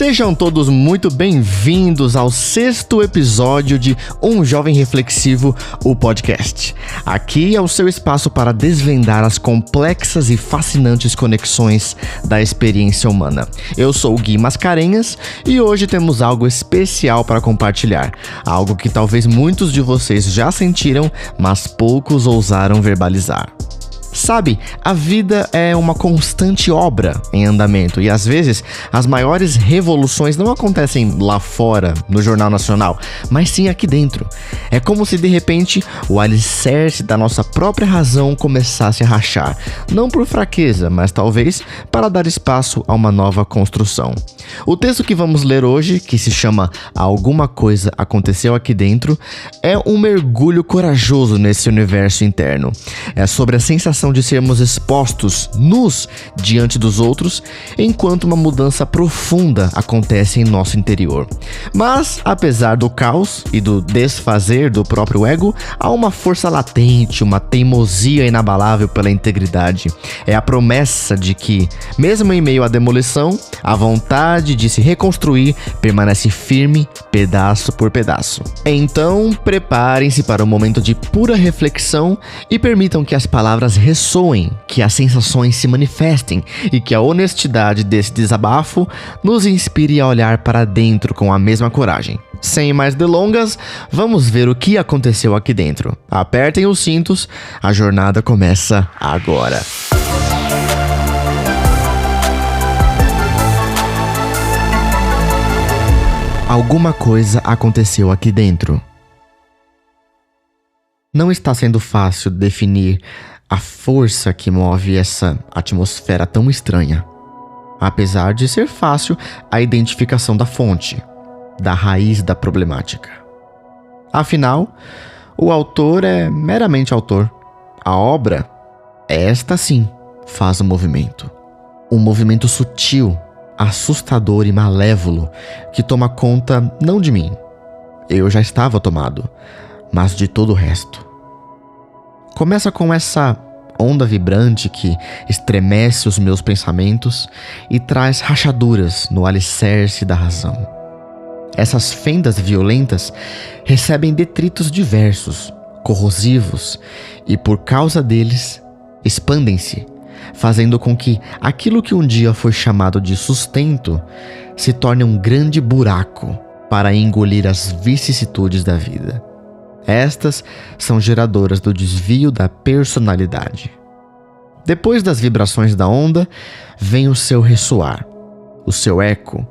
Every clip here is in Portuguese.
Sejam todos muito bem-vindos ao 6º episódio de Um Jovem Reflexivo, o podcast. Aqui é o seu espaço para desvendar as complexas e fascinantes conexões da experiência humana. Eu sou o Gui Mascarenhas e hoje temos algo especial para compartilhar. Algo que talvez muitos de vocês já sentiram, mas poucos ousaram verbalizar. Sabe, a vida é uma constante obra em andamento e às vezes as maiores revoluções não acontecem lá fora, no Jornal Nacional, mas sim aqui dentro. É como se de repente o alicerce da nossa própria razão começasse a rachar, não por fraqueza, mas talvez para dar espaço a uma nova construção. O texto que vamos ler hoje, que se chama Alguma Coisa Aconteceu Aqui Dentro, é um mergulho corajoso nesse universo interno. É sobre a sensação de sermos expostos, nus, diante dos outros, enquanto uma mudança profunda acontece em nosso interior. Mas, apesar do caos e do desfazer do próprio ego, há uma força latente, uma teimosia inabalável pela integridade. É a promessa de que, mesmo em meio à demolição, a vontade de se reconstruir permanece firme, pedaço por pedaço. Então, preparem-se para um momento de pura reflexão e permitam que as palavras ressoem, que as sensações se manifestem e que a honestidade desse desabafo nos inspire a olhar para dentro com a mesma coragem. Sem mais delongas, vamos ver o que aconteceu aqui dentro. Apertem os cintos, a jornada começa agora. Alguma coisa aconteceu aqui dentro. Não está sendo fácil definir a força que move essa atmosfera tão estranha. Apesar de ser fácil a identificação da fonte, da raiz da problemática. Afinal, o autor é meramente autor. A obra, esta sim, faz um movimento. Um movimento sutil, assustador e malévolo que toma conta não de mim. Eu já estava tomado, mas de todo o resto. Começa com essa onda vibrante que estremece os meus pensamentos e traz rachaduras no alicerce da razão. Essas fendas violentas recebem detritos diversos, corrosivos, e por causa deles, expandem-se, fazendo com que aquilo que um dia foi chamado de sustento se torne um grande buraco para engolir as vicissitudes da vida. Estas são geradoras do desvio da personalidade. Depois das vibrações da onda, vem o seu ressoar, o seu eco.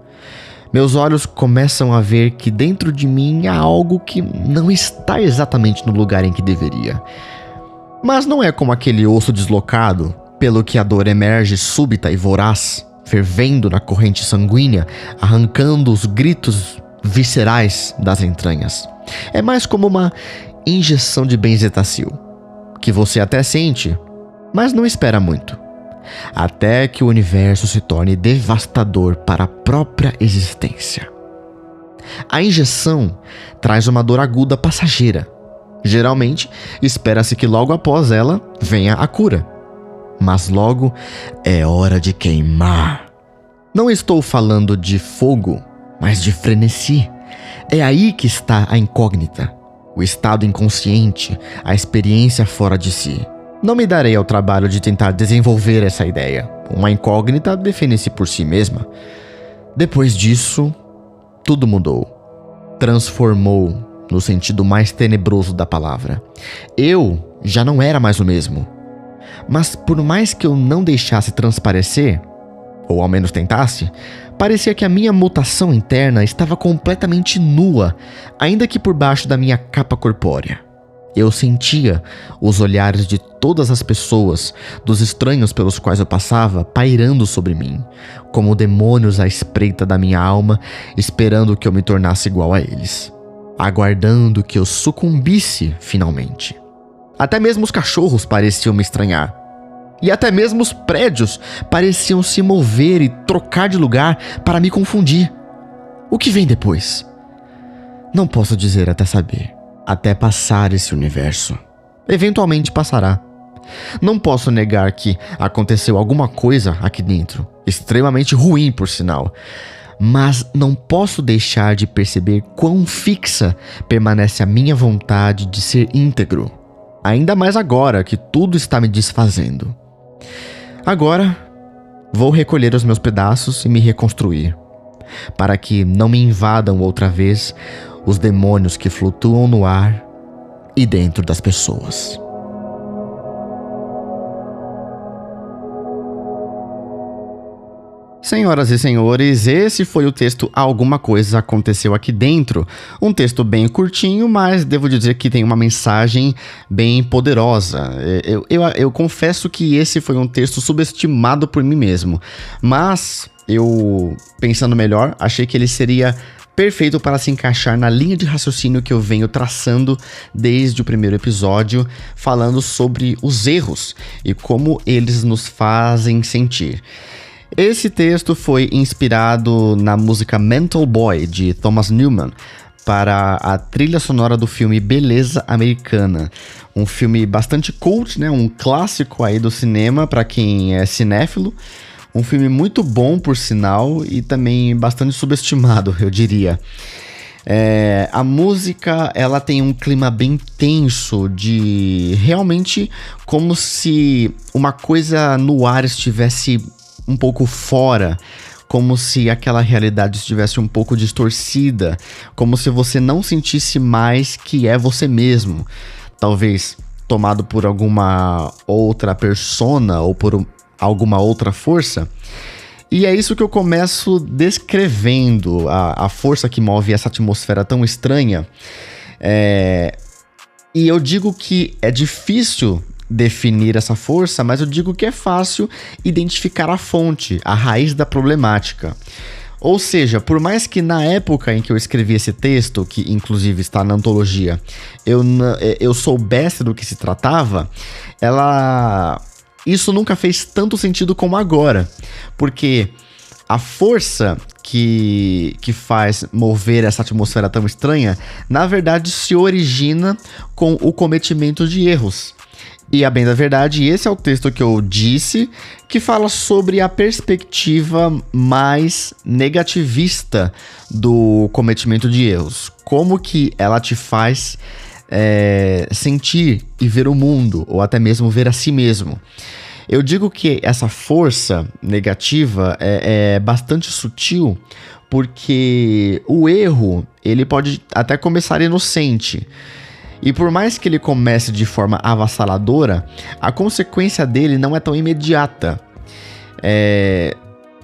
Meus olhos começam a ver que dentro de mim há algo que não está exatamente no lugar em que deveria. Mas não é como aquele osso deslocado, pelo que a dor emerge súbita e voraz, fervendo na corrente sanguínea, arrancando os gritos viscerais das entranhas. É mais como uma injeção de benzetacil, que você até sente, mas não espera muito, até que o universo se torne devastador para a própria existência. A injeção traz uma dor aguda passageira. Geralmente, espera-se que logo após ela venha a cura. Mas logo é hora de queimar. Não estou falando de fogo, mas de frenesi. É aí que está a incógnita, o estado inconsciente, a experiência fora de si. Não me darei ao trabalho de tentar desenvolver essa ideia. Uma incógnita define-se por si mesma. Depois disso, tudo mudou. Transformou no sentido mais tenebroso da palavra. Eu já não era mais o mesmo. Mas por mais que eu não deixasse transparecer, ou ao menos tentasse, parecia que a minha mutação interna estava completamente nua, ainda que por baixo da minha capa corpórea. Eu sentia os olhares de todas as pessoas, dos estranhos pelos quais eu passava, pairando sobre mim, como demônios à espreita da minha alma, esperando que eu me tornasse igual a eles, aguardando que eu sucumbisse finalmente. Até mesmo os cachorros pareciam me estranhar. E até mesmo os prédios pareciam se mover e trocar de lugar para me confundir. O que vem depois? Não posso dizer até saber. Até passar esse universo. Eventualmente passará. Não posso negar que aconteceu alguma coisa aqui dentro, extremamente ruim por sinal. mas não posso deixar de perceber quão fixa permanece a minha vontade de ser íntegro, ainda mais agora que tudo está me desfazendo. Agora, vou recolher os meus pedaços e me reconstruir, para que não me invadam outra vez os demônios que flutuam no ar e dentro das pessoas. Senhoras e senhores, esse foi o texto Alguma Coisa Aconteceu Aqui Dentro. Um texto bem curtinho, mas devo dizer que tem uma mensagem bem poderosa. Eu confesso que esse foi um texto subestimado por mim mesmo, mas eu, pensando melhor, achei que ele seria perfeito para se encaixar na linha de raciocínio que eu venho traçando desde o primeiro episódio, falando sobre os erros e como eles nos fazem sentir. Esse texto foi inspirado na música Mental Boy, de Thomas Newman, para a trilha sonora do filme Beleza Americana. Um filme bastante cult, né? Um clássico aí do cinema para quem é cinéfilo. Um filme muito bom, por sinal, e também bastante subestimado, eu diria. A música, ela tem um clima bem tenso, de realmente como se uma coisa no ar estivesse um pouco fora, como se aquela realidade estivesse um pouco distorcida, como se você não sentisse mais que é você mesmo, talvez tomado por alguma outra persona ou por alguma outra força. E é isso que eu começo descrevendo, a força que move essa atmosfera tão estranha. E eu digo que é difícil definir essa força, mas eu digo que é fácil identificar a fonte, a raiz da problemática. Ou seja, por mais que na época em que eu escrevi esse texto, que inclusive está na antologia, eu soubesse do que se tratava, isso nunca fez tanto sentido como agora, porque a força que faz mover essa atmosfera tão estranha, na verdade se origina com o cometimento de erros. E a bem da verdade, esse é o texto que eu disse, que fala sobre a perspectiva mais negativista do cometimento de erros. Como que ela te faz sentir e ver o mundo, ou até mesmo ver a si mesmo. Eu digo que essa força negativa é bastante sutil, porque o erro, ele pode até começar inocente. E por mais que ele comece de forma avassaladora, a consequência dele não é tão imediata.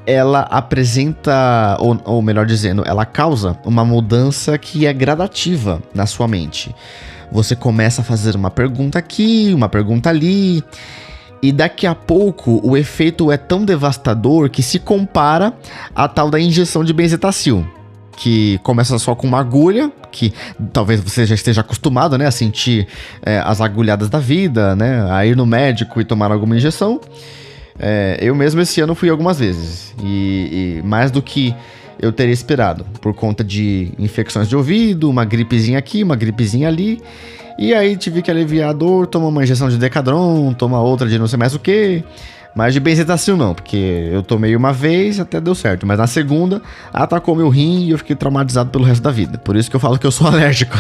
Ela apresenta, ou melhor dizendo, ela causa uma mudança que é gradativa na sua mente. Você começa a fazer uma pergunta aqui, uma pergunta ali, e daqui a pouco o efeito é tão devastador que se compara à tal da injeção de benzetacil, que começa só com uma agulha, que talvez você já esteja acostumado, né, a sentir as agulhadas da vida, né, a ir no médico e tomar alguma injeção. Eu mesmo esse ano fui algumas vezes, e mais do que eu teria esperado, por conta de infecções de ouvido, uma gripezinha aqui, uma gripezinha ali, e aí tive que aliviar a dor, tomar uma injeção de Decadron, tomar outra de não sei mais o que. Mas de benzetacil não, porque eu tomei uma vez, até deu certo. Mas na segunda, atacou meu rim e eu fiquei traumatizado pelo resto da vida. Por isso que eu falo que eu sou alérgico.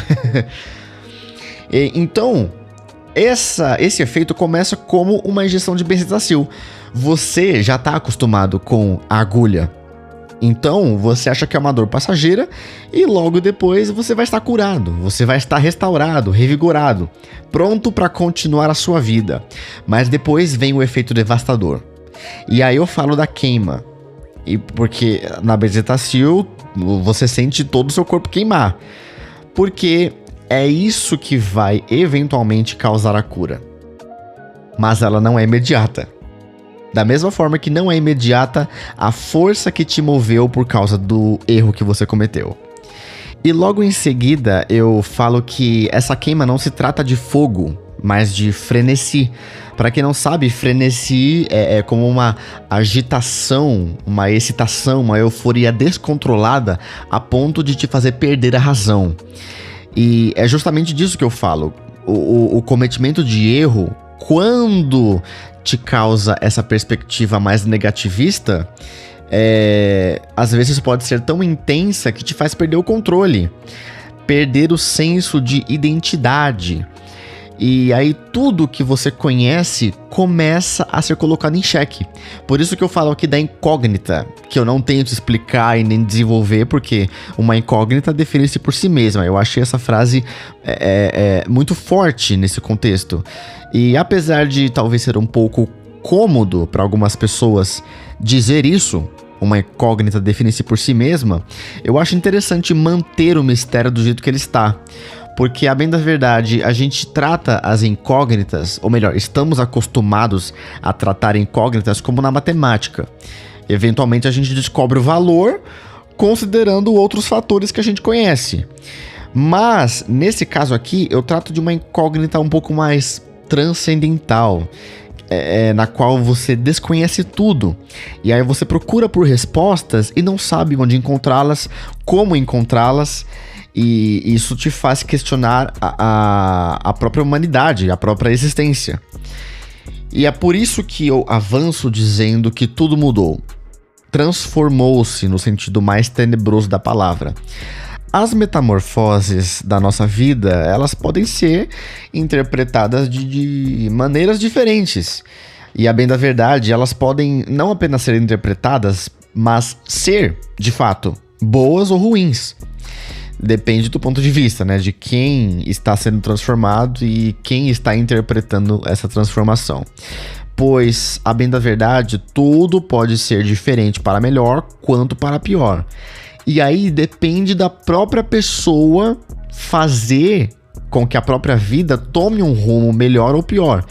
Então, esse efeito começa como uma injeção de benzetacil. Você já está acostumado com a agulha. Então, você acha que é uma dor passageira e logo depois você vai estar curado, você vai estar restaurado, revigorado, pronto para continuar a sua vida. Mas depois vem o efeito devastador. E aí eu falo da queima. Porque na benzetacil você sente todo o seu corpo queimar. Porque é isso que vai eventualmente causar a cura. Mas ela não é imediata. Da mesma forma que não é imediata a força que te moveu por causa do erro que você cometeu. E logo em seguida eu falo que essa queima não se trata de fogo, mas de frenesi. Para quem não sabe, frenesi é como uma agitação, uma excitação, uma euforia descontrolada a ponto de te fazer perder a razão. E é justamente disso que eu falo. O cometimento de erro, quando te causa essa perspectiva mais negativista, às vezes pode ser tão intensa que te faz perder o controle, perder o senso de identidade. E aí tudo que você conhece começa a ser colocado em xeque. Por isso que eu falo aqui da incógnita, que eu não tenho que explicar e nem desenvolver, porque uma incógnita define-se por si mesma. Eu achei essa frase muito forte nesse contexto. E apesar de talvez ser um pouco cômodo para algumas pessoas dizer isso, uma incógnita define-se por si mesma, eu acho interessante manter o mistério do jeito que ele está. Porque, a bem da verdade, a gente trata as incógnitas, ou melhor, estamos acostumados a tratar incógnitas como na matemática. Eventualmente a gente descobre o valor considerando outros fatores que a gente conhece. Mas, nesse caso aqui, eu trato de uma incógnita um pouco mais transcendental, na qual você desconhece tudo. E aí você procura por respostas e não sabe onde encontrá-las, como encontrá-las. E isso te faz questionar a própria humanidade, a própria existência. E é por isso que eu avanço dizendo que tudo mudou. Transformou-se no sentido mais tenebroso da palavra. As metamorfoses da nossa vida, elas podem ser interpretadas de maneiras diferentes. E a bem da verdade, elas podem não apenas ser interpretadas, mas ser, de fato, boas ou ruins. Depende do ponto de vista, né? De quem está sendo transformado e quem está interpretando essa transformação. Pois, a bem da verdade, tudo pode ser diferente para melhor quanto para pior. E aí depende da própria pessoa fazer com que a própria vida tome um rumo melhor ou pior.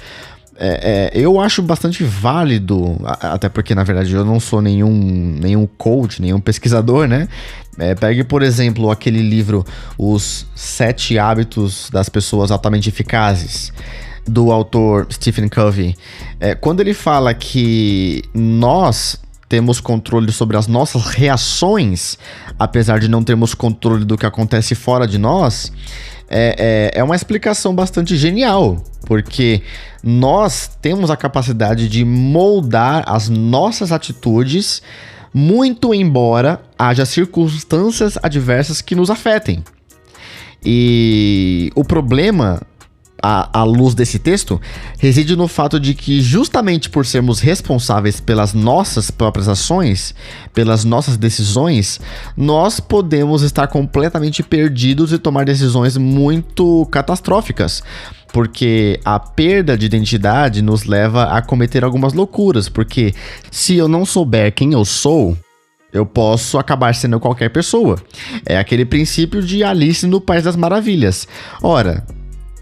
Eu acho bastante válido, até porque na verdade eu não sou nenhum coach, nenhum pesquisador, né? Pegue, por exemplo, aquele livro Os 7 Hábitos das Pessoas Altamente Eficazes, do autor Stephen Covey. Quando ele fala que nós temos controle sobre as nossas reações, apesar de não termos controle do que acontece fora de nós, é uma explicação bastante genial, porque nós temos a capacidade de moldar as nossas atitudes, muito embora haja circunstâncias adversas que nos afetem. E o problema, à luz desse texto, reside no fato de que, justamente por sermos responsáveis pelas nossas próprias ações, pelas nossas decisões, nós podemos estar completamente perdidos e tomar decisões muito catastróficas. Porque a perda de identidade nos leva a cometer algumas loucuras. Porque se eu não souber quem eu sou, eu posso acabar sendo qualquer pessoa. É aquele princípio de Alice no País das Maravilhas. Ora,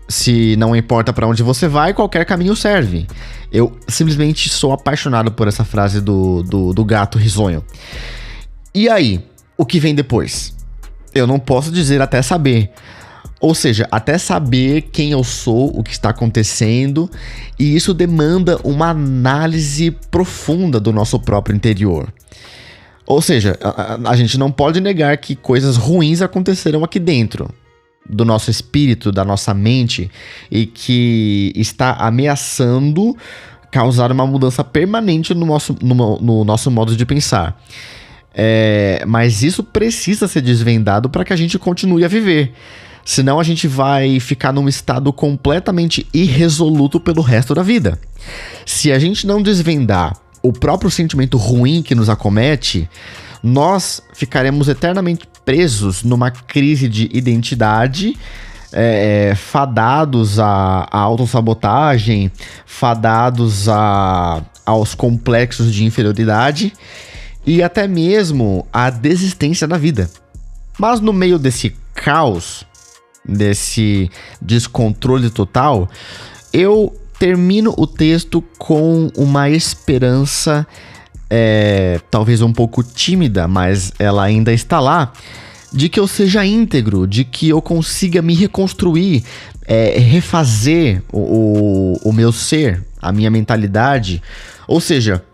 se não importa para onde você vai, qualquer caminho serve. Eu simplesmente sou apaixonado por essa frase do gato risonho. E aí, o que vem depois? Eu não posso dizer até saber. Ou seja, até saber quem eu sou, o que está acontecendo, e isso demanda uma análise profunda do nosso próprio interior. Ou seja, a gente não pode negar que coisas ruins aconteceram aqui dentro do nosso espírito, da nossa mente, e que está ameaçando causar uma mudança permanente no nosso modo de pensar. Mas isso precisa ser desvendado para que a gente continue a viver. Senão a gente vai ficar num estado completamente irresoluto pelo resto da vida. Se a gente não desvendar o próprio sentimento ruim que nos acomete, nós ficaremos eternamente presos numa crise de identidade, fadados à autossabotagem, fadados aos complexos de inferioridade e até mesmo à desistência da vida. Mas no meio desse caos, desse descontrole total, eu termino o texto com uma esperança, talvez um pouco tímida, mas ela ainda está lá, de que eu seja íntegro, de que eu consiga me reconstruir, refazer o meu ser, a minha mentalidade. Ou seja,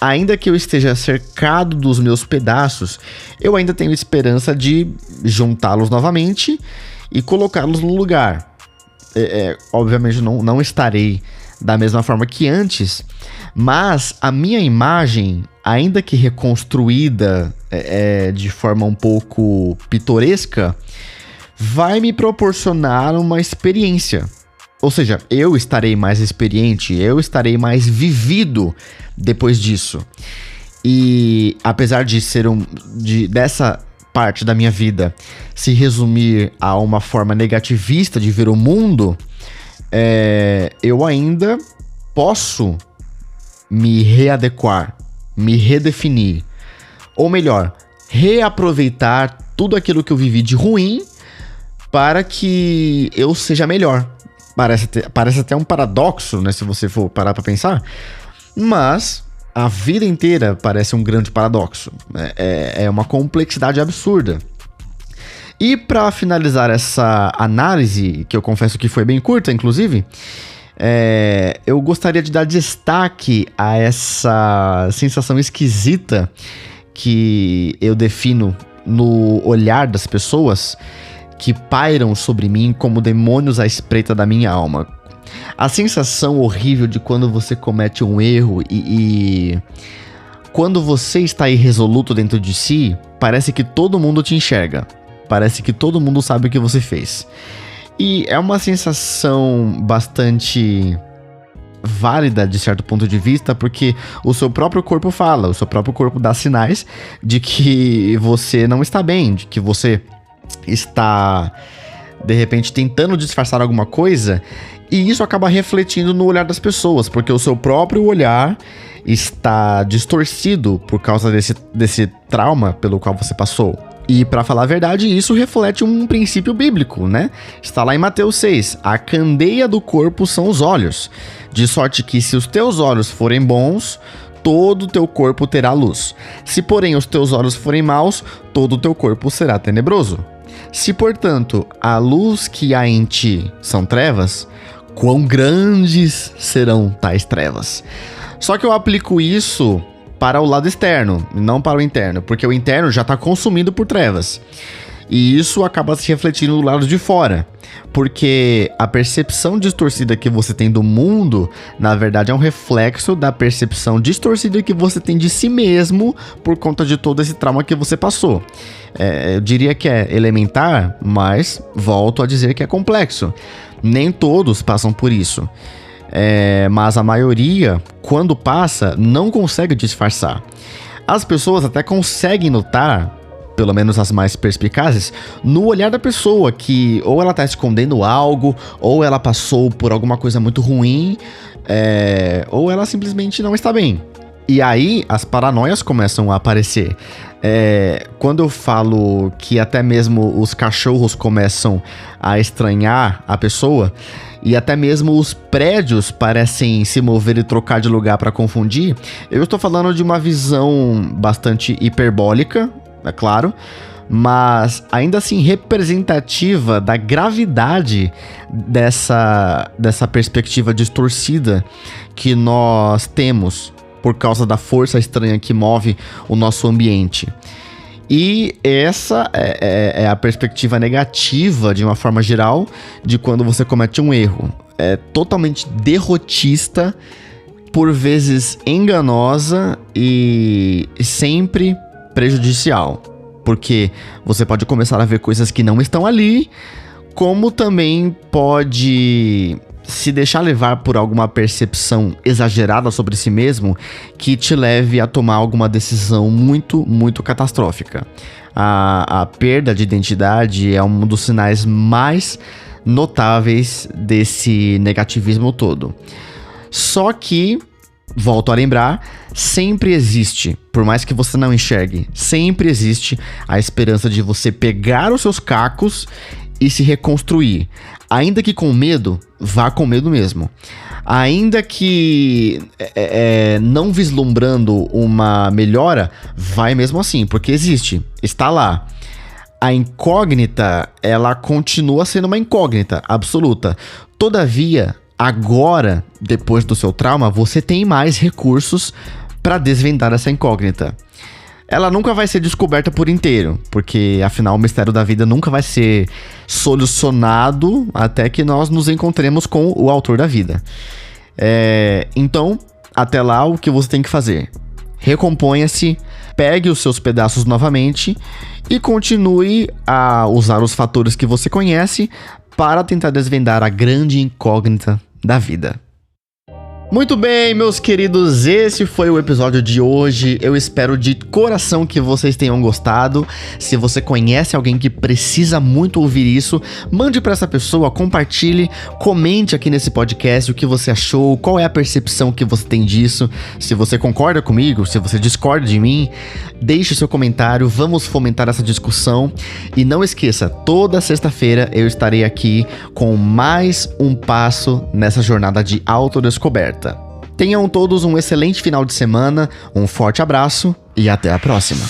ainda que eu esteja cercado dos meus pedaços, eu ainda tenho esperança de juntá-los novamente e colocá-los no lugar. Obviamente não estarei da mesma forma que antes, mas a minha imagem, ainda que reconstruída de forma um pouco pitoresca, vai me proporcionar uma experiência. Ou seja, eu estarei mais experiente, eu estarei mais vivido depois disso. E apesar de ser dessa parte da minha vida se resumir a uma forma negativista de ver o mundo, eu ainda posso me readequar, me redefinir. Ou melhor, reaproveitar tudo aquilo que eu vivi de ruim para que eu seja melhor. Parece até um paradoxo, né, se você for parar pra pensar, mas a vida inteira parece um grande paradoxo. É uma complexidade absurda. E para finalizar essa análise, que eu confesso que foi bem curta, inclusive, eu gostaria de dar destaque a essa sensação esquisita que eu defino no olhar das pessoas que pairam sobre mim como demônios à espreita da minha alma. A sensação horrível de quando você comete um erro e quando você está irresoluto dentro de si, parece que todo mundo te enxerga. Parece que todo mundo sabe o que você fez. E é uma sensação bastante válida de certo ponto de vista, porque o seu próprio corpo fala, o seu próprio corpo dá sinais de que você não está bem, de que você está, de repente, tentando disfarçar alguma coisa, e isso acaba refletindo no olhar das pessoas, porque o seu próprio olhar está distorcido por causa desse trauma pelo qual você passou. E pra falar a verdade, isso reflete um princípio bíblico, né? Está lá em Mateus 6, a candeia do corpo são os olhos, de sorte que se os teus olhos forem bons, todo o teu corpo terá luz. Se porém os teus olhos forem maus, todo o teu corpo será tenebroso. Se, portanto, a luz que há em ti são trevas, quão grandes serão tais trevas? Só que eu aplico isso para o lado externo, não para o interno, porque o interno já está consumido por trevas. E isso acaba se refletindo do lado de fora, porque a percepção distorcida que você tem do mundo, na verdade, é um reflexo da percepção distorcida que você tem de si mesmo por conta de todo esse trauma que você passou. Eu diria que é elementar, mas volto a dizer que é complexo. Nem todos passam por isso. Mas a maioria, quando passa, não consegue disfarçar. As pessoas até conseguem notar, pelo menos as mais perspicazes, no olhar da pessoa, que ou ela tá escondendo algo, ou ela passou por alguma coisa muito ruim, ou ela simplesmente não está bem. E aí as paranoias começam a aparecer. Quando eu falo que até mesmo os cachorros começam a estranhar a pessoa, e até mesmo os prédios parecem se mover e trocar de lugar para confundir, eu estou falando de uma visão bastante hiperbólica, é claro, mas ainda assim representativa da gravidade dessa perspectiva distorcida que nós temos por causa da força estranha que move o nosso ambiente. E essa é a perspectiva negativa, de uma forma geral, de quando você comete um erro. É totalmente derrotista, por vezes enganosa e sempre prejudicial. Porque você pode começar a ver coisas que não estão ali, como também pode se deixar levar por alguma percepção exagerada sobre si mesmo que te leve a tomar alguma decisão muito, muito catastrófica. A perda de identidade é um dos sinais mais notáveis desse negativismo todo. Só que, volto a lembrar, sempre existe, por mais que você não enxergue, sempre existe a esperança de você pegar os seus cacos e se reconstruir. Ainda que com medo, vá com medo mesmo. Ainda que não vislumbrando uma melhora, vai mesmo assim, porque existe, está lá. A incógnita, ela continua sendo uma incógnita absoluta. Todavia, agora, depois do seu trauma, você tem mais recursos para desvendar essa incógnita. Ela nunca vai ser descoberta por inteiro, porque afinal o mistério da vida nunca vai ser solucionado até que nós nos encontremos com o autor da vida. Então, até lá, o que você tem que fazer? recomponha-se, pegue os seus pedaços novamente e continue a usar os fatores que você conhece para tentar desvendar a grande incógnita da vida. Muito bem, meus queridos, esse foi o episódio de hoje. Eu espero de coração que vocês tenham gostado. Se você conhece alguém que precisa muito ouvir isso, mande para essa pessoa, compartilhe, comente aqui nesse podcast o que você achou, qual é a percepção que você tem disso. Se você concorda comigo, se você discorda de mim, deixe seu comentário, vamos fomentar essa discussão. E não esqueça, toda sexta-feira eu estarei aqui com mais um passo nessa jornada de autodescoberta. Tenham todos um excelente final de semana, um forte abraço e até a próxima.